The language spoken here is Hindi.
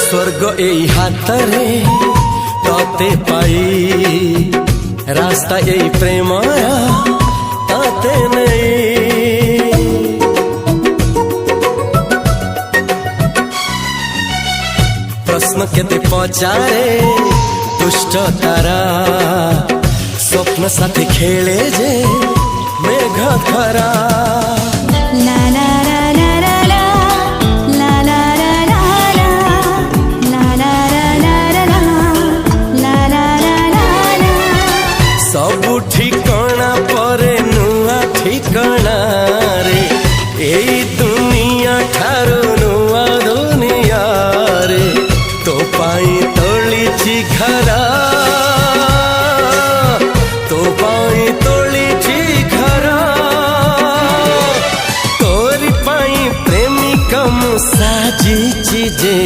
स्वर्ग एई हातरे तते पाई रास्ता एई प्रेमया तते नहीं। प्रश्न केते पचारे दुष्ट तारा स्वप्न साथी खेले जे मेघ खरा। सबु ठिकाना परे नुआ ठिकाना रे एई दुनिया ठारू नुआ दुनिया रे। तो पाई तोलिछि घरा तो पाई तोलिछि घरा तोरी पाई प्रेमिका मु साजिछि जे